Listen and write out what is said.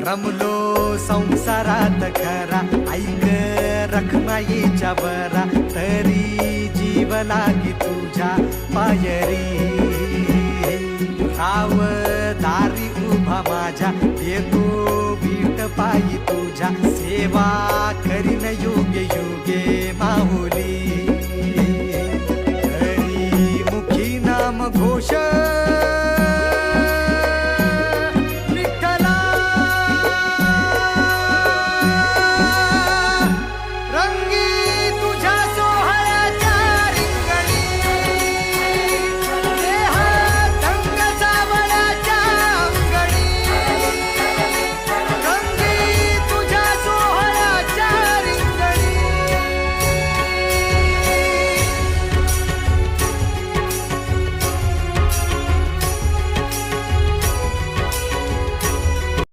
रमलो संसारात खरा, ऐक रखमाईच्या बरा, तरी जीव लागी तुझ्या पायरी. राव दारी उभा माझ्या, येतो भीट पायी तू